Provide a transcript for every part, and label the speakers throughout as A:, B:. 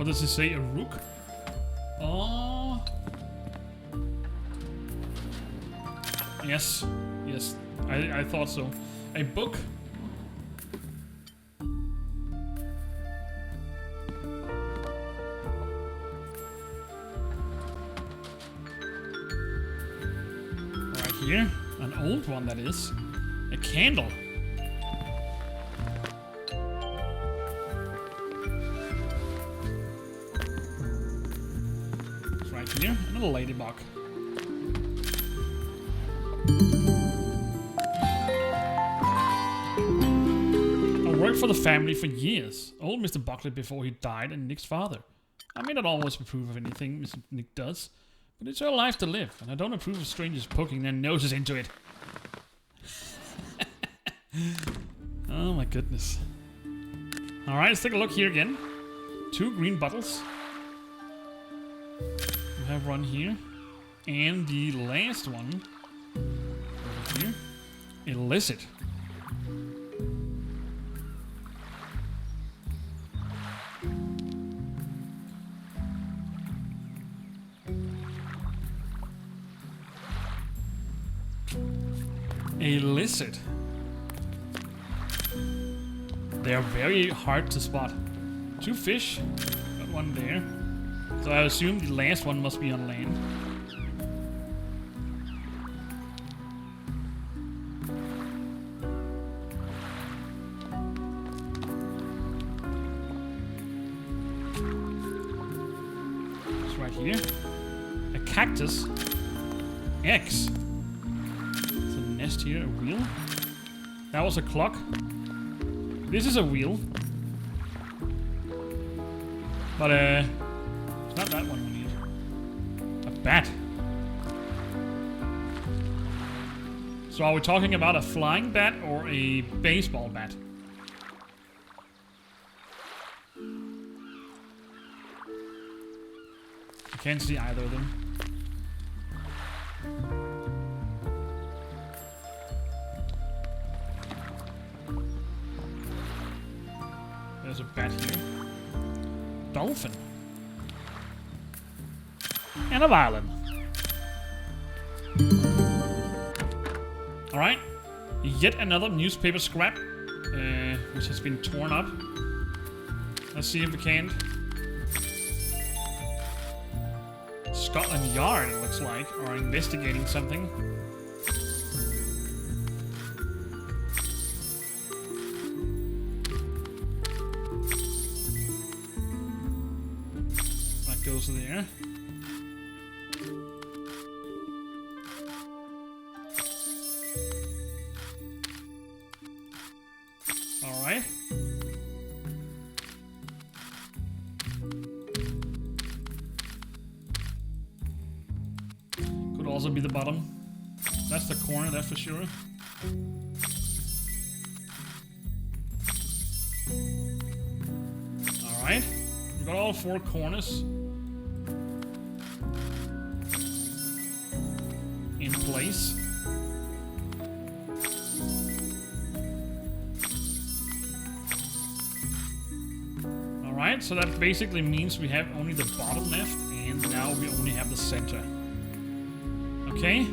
A: What does it say? A rook? Oh. Yes. Yes. I thought so. A book. Right here. An old one, that is. A candle. It's right here. Another ladybug. I worked for the family for years. Old Mr. Buckley before he died and Nick's father. I may not always approve of anything Mr. Nick does, but it's her life to live, and I don't approve of strangers poking their noses into it. Oh my goodness. Alright, let's take a look here again. 2 green bottles. We have one here. And the last one over here. Illicit. Illicit. They are very hard to spot. 2 fish. Got one there. So I assume the last one must be on land. It's right here. A cactus. Eggs. It's a nest here, a wheel. That was a clock. This is a wheel. But it's not that one we need. A bat. So are we talking about a flying bat or a baseball bat? I can't see either of them. There's a bat here. Dolphin. And a violin. Alright. Yet another newspaper scrap. Which has been torn up. Let's see if we can. Scotland Yard, it looks like, are investigating something. Goes there. All right. Could also be the bottom. That's the corner, that's for sure. All right. We've got all 4 corners in place. Alright, so that basically means we have only the bottom left, and now we only have the center. Okay.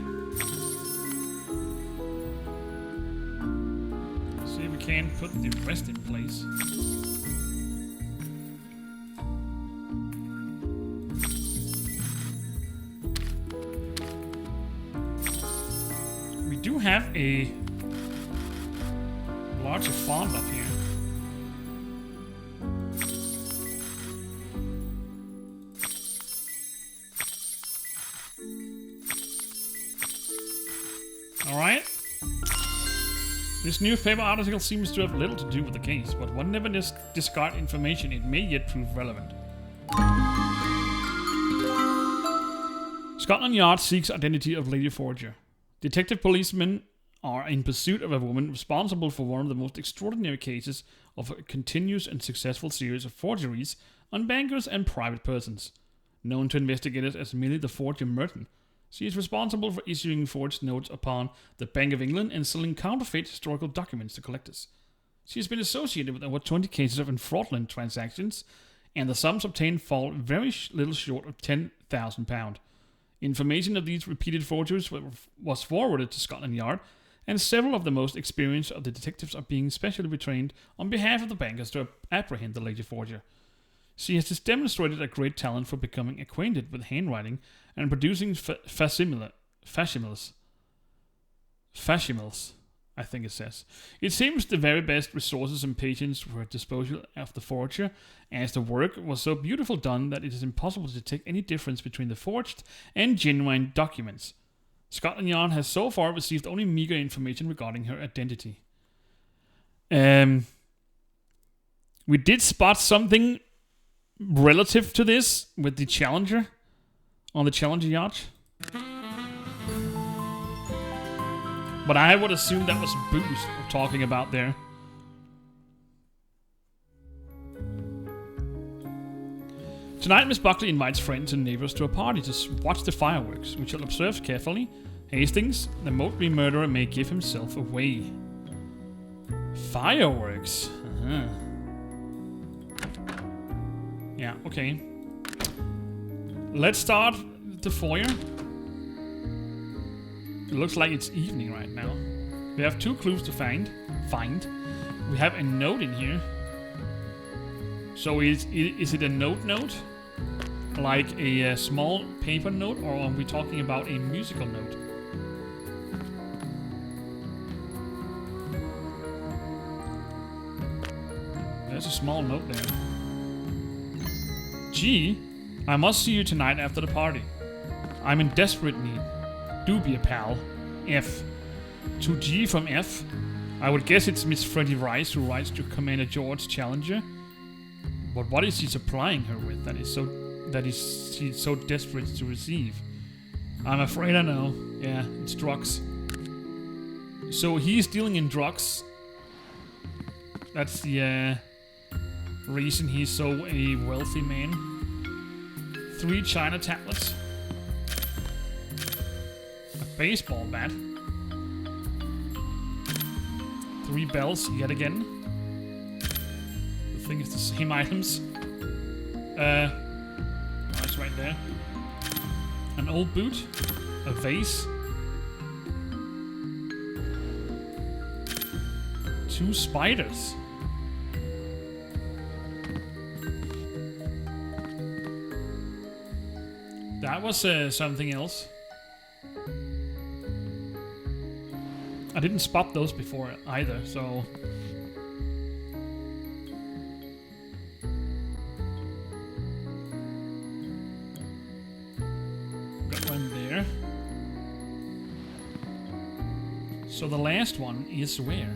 A: Let's see if we can put the rest in place. Have a larger font up here. Alright. This newspaper article seems to have little to do with the case, but one never discard information. It may yet prove relevant. Scotland Yard seeks identity of Lady Forger. Detective policemen are in pursuit of a woman responsible for one of the most extraordinary cases of a continuous and successful series of forgeries on bankers and private persons. Known to investigators as Millie the Forger Merton, she is responsible for issuing forged notes upon the Bank of England and selling counterfeit historical documents to collectors. She has been associated with over 20 cases of fraudulent transactions and the sums obtained fall very little short of £10,000. Information of these repeated forgeries was forwarded to Scotland Yard, and several of the most experienced of the detectives are being specially retrained on behalf of the bankers to apprehend the lady forger. She has just demonstrated a great talent for becoming acquainted with handwriting and producing facsimile. Facsimils, I think it says. It seems the very best resources and patience were at disposal of the forger, as the work was so beautiful done that it is impossible to detect any difference between the forged and genuine documents. Scotland Yard has so far received only meager information regarding her identity. We did spot something relative to this with the Challenger on the Challenger yacht. But I would assume that was booze we're talking about there. Tonight, Miss Buckley invites friends and neighbors to a party to watch the fireworks. We shall observe carefully. Hastings, the Motley murderer, may give himself away. Fireworks? Yeah, okay. Let's start the foyer. It looks like it's evening right now. We have 2 clues to find. We have a note in here. So is it a note? Like a small paper note, or are we talking about a musical note? There's a small note there. G, I must see you tonight after the party. I'm in desperate need. Do be a pal. F. To G from F. I would guess it's Miss Freddie Rice who writes to Commander George Challenger. But what is he supplying her with she's so desperate to receive? I'm afraid I know. Yeah, it's drugs. So he's dealing in drugs. That's the reason he's so a wealthy man. 3 China tablets. A baseball bat. 3 bells yet again. I think it's the same items. It's right there. An old boot. A vase. 2 spiders. That was something else. I didn't spot those before either, so... Got one there. So the last one is where?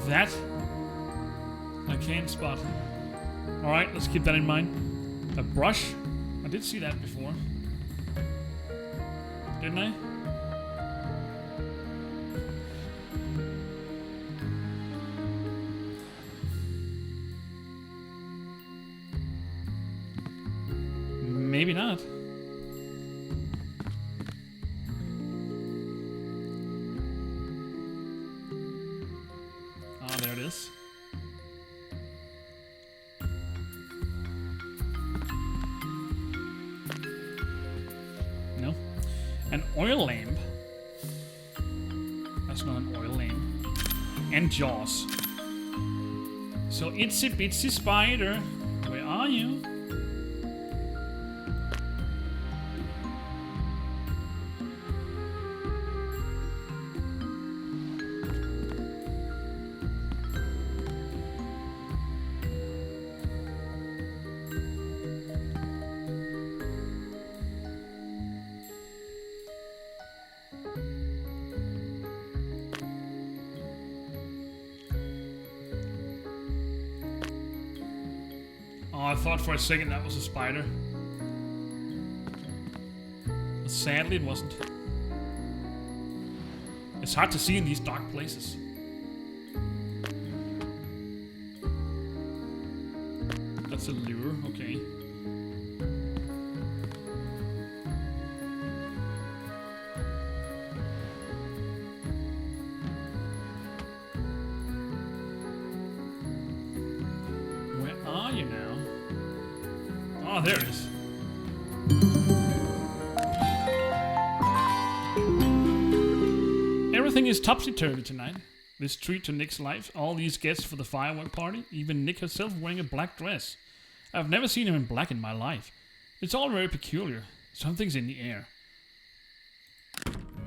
A: That I can't spot. Alright, let's keep that in mind. A brush. I did see that before. Didn't I? Maybe not. There it is. No. An oil lamp. That's not an oil lamp. And jaws. So itsy bitsy spider, where are you? I thought for a second that was a spider. But sadly, it wasn't. A It's hard to see in these dark places. That's a lure, okay. Where are you now? Oh, there it is. Everything is topsy-turvy tonight. This treat to Nick's life, all these guests for the firework party, even Nick herself wearing a black dress. I've never seen him in black in my life. It's all very peculiar. Something's in the air.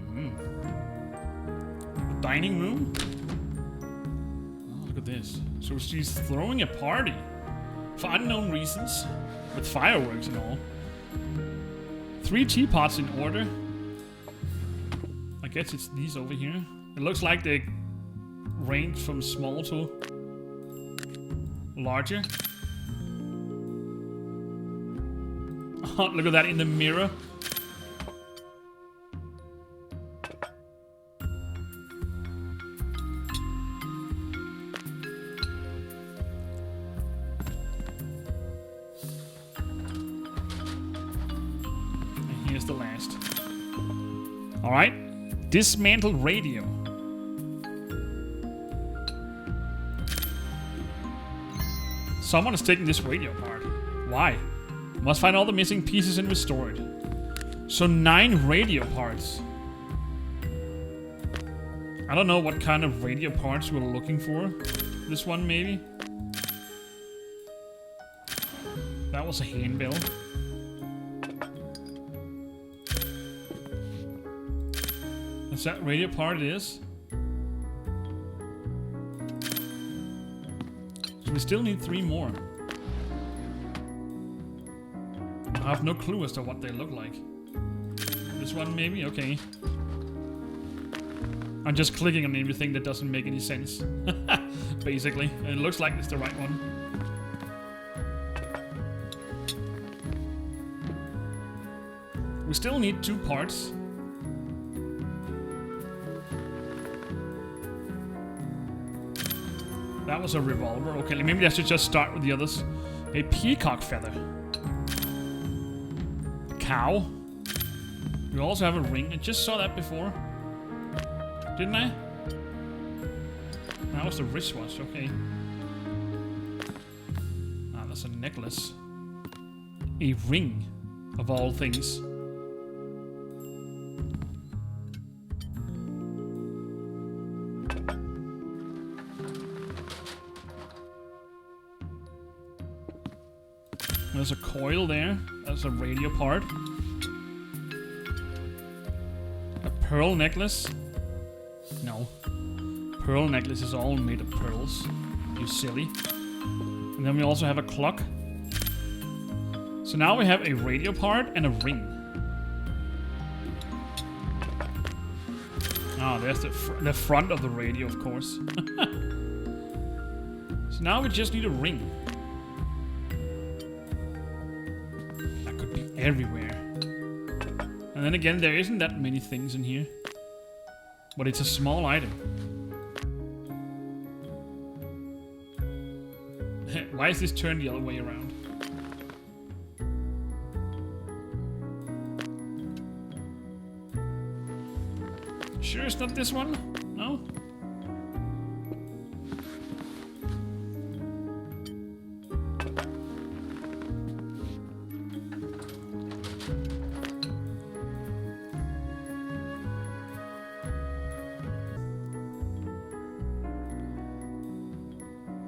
A: The dining room? Oh, look at this. So she's throwing a party. For unknown reasons. With fireworks and all. 3 teapots in order. I guess it's these over here. It looks like they range from small to larger. Oh, look at that in the mirror. And here's the last. All right. Dismantled radio. Someone is taking this radio apart. Why? Must find all the missing pieces and restore it. So 9 radio parts. I don't know what kind of radio parts we're looking for. This one maybe? That was a handbell. Is that radio part it is? So we still need 3 more. I have no clue as to what they look like. This one maybe? Okay. I'm just clicking on everything that doesn't make any sense. Basically. And it looks like it's the right one. We still need 2 parts. That was a revolver. Okay, maybe I should just start with the others. A peacock feather. A cow. We also have a ring. I just saw that before. Didn't I? That was the wristwatch. Okay. Ah, that's a necklace. A ring, of all things. There's a coil there. That's a radio part. A pearl necklace. No. Pearl necklace is all made of pearls. You silly. And then we also have a clock. So now we have a radio part and a ring. Oh, there's the front of the radio, of course. So now we just need a ring. Everywhere. And then again, there isn't that many things in here. But it's a small item. Why is this turned the other way around? Sure it's not this one? No?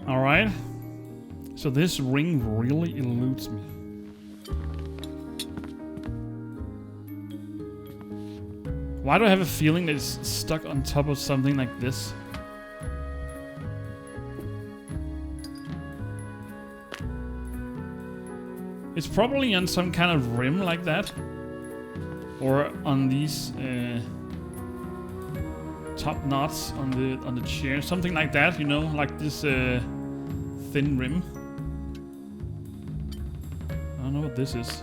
A: Alright, so this ring really eludes me. Why do I have a feeling that it's stuck on top of something like this? It's probably on some kind of rim like that. Or on these top knots on the chair, something like that, you know, like this thin rim. I don't know what this is.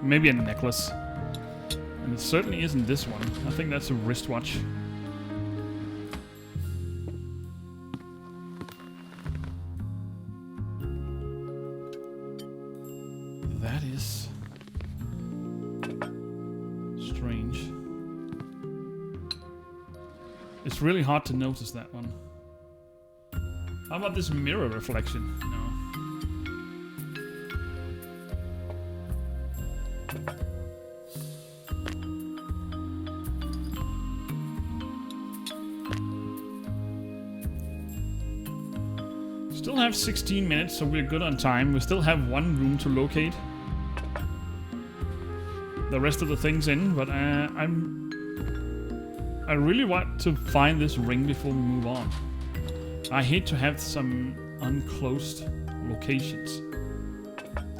A: Maybe a necklace. And it certainly isn't this one. I think that's a wristwatch. It's really hard to notice that one. How about this mirror reflection? No. Still have 16 minutes, so we're good on time. We still have one room to locate. The rest of the things in, but I really want to find this ring before we move on. I hate to have some unclosed locations.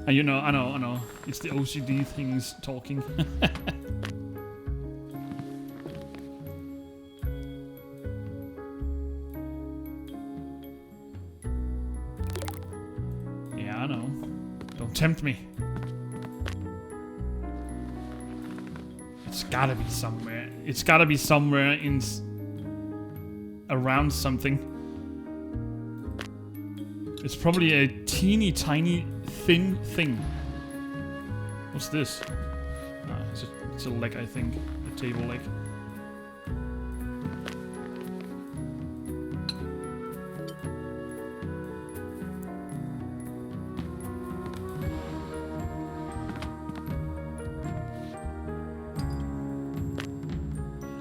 A: And you know, I know. It's the OCD things talking. Yeah, I know. Don't tempt me. It's gotta be somewhere. It's gotta be somewhere in around something. It's probably a teeny tiny thin thing. What's this? It's a leg, I think. A table leg.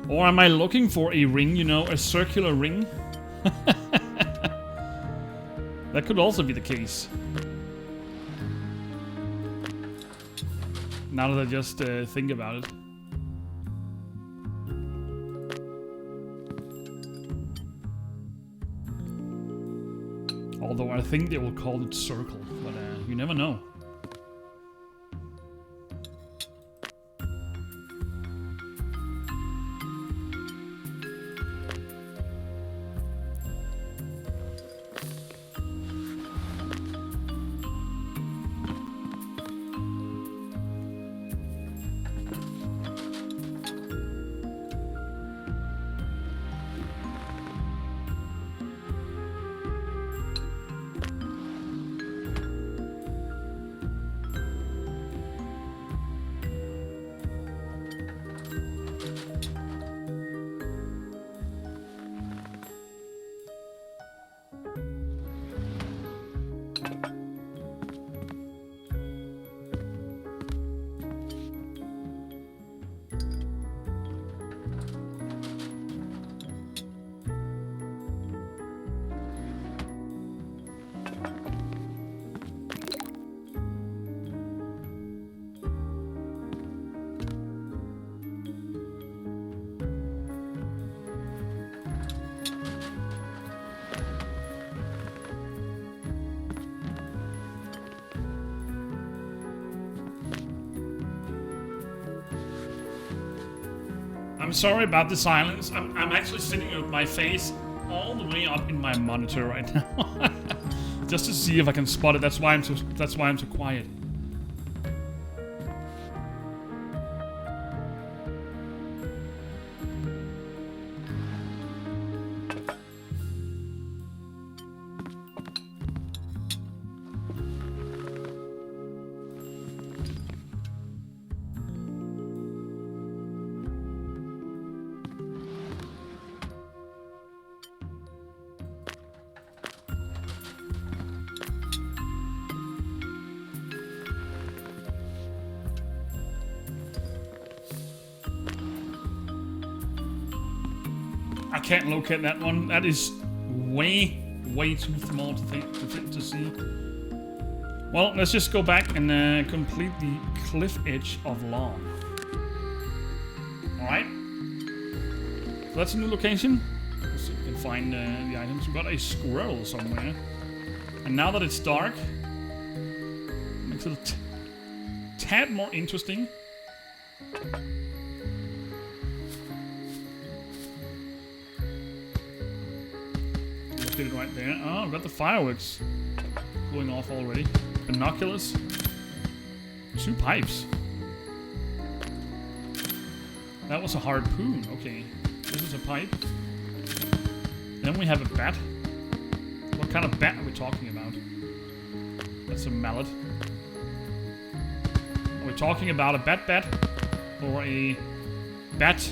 A: Or am I looking for a ring, you know, a circular ring? That could also be the case. Now that I just think about it. Although I think they will call it circle, but you never know. I'm sorry about the silence. I'm actually sitting with my face all the way up in my monitor right now, just to see if I can spot it. That's why I'm so quiet. I can't locate that one. That is way too small to see. Well, let's just go back and complete the cliff edge of Lawn. Alright. So that's a new location. Let's see if we can find the items. We've got a squirrel somewhere. And now that it's dark, makes it a tad more interesting. Get it right there. Oh, I've got the fireworks going off already. Binoculars. 2 pipes. That was a harpoon. Okay. This is a pipe. Then we have a bat. What kind of bat are we talking about? That's a mallet. Are we talking about a bat or a bat?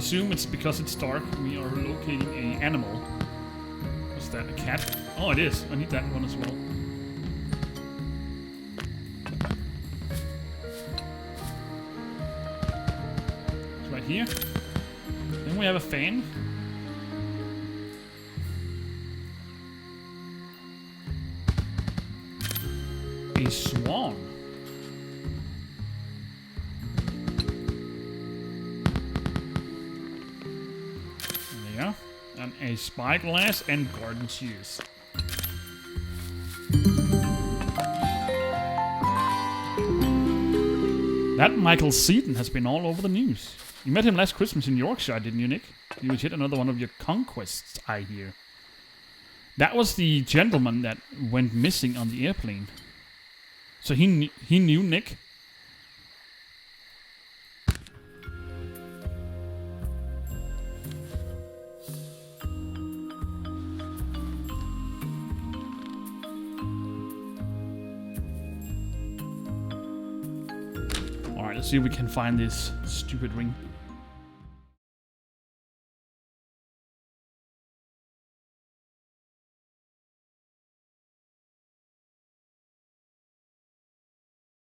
A: assume it's because it's dark. We are locating an animal. What's that? A cat? Oh, it is. I need that one as well. It's right here. Then we have a fan. A swan. There. And a spyglass and garden shears. That Michael Seaton has been all over the news. You met him last Christmas in Yorkshire, didn't you, Nick? He was yet another one of your conquests, I hear. That was the gentleman that went missing on the airplane. So he knew Nick. Alright, let's see if we can find this stupid ring.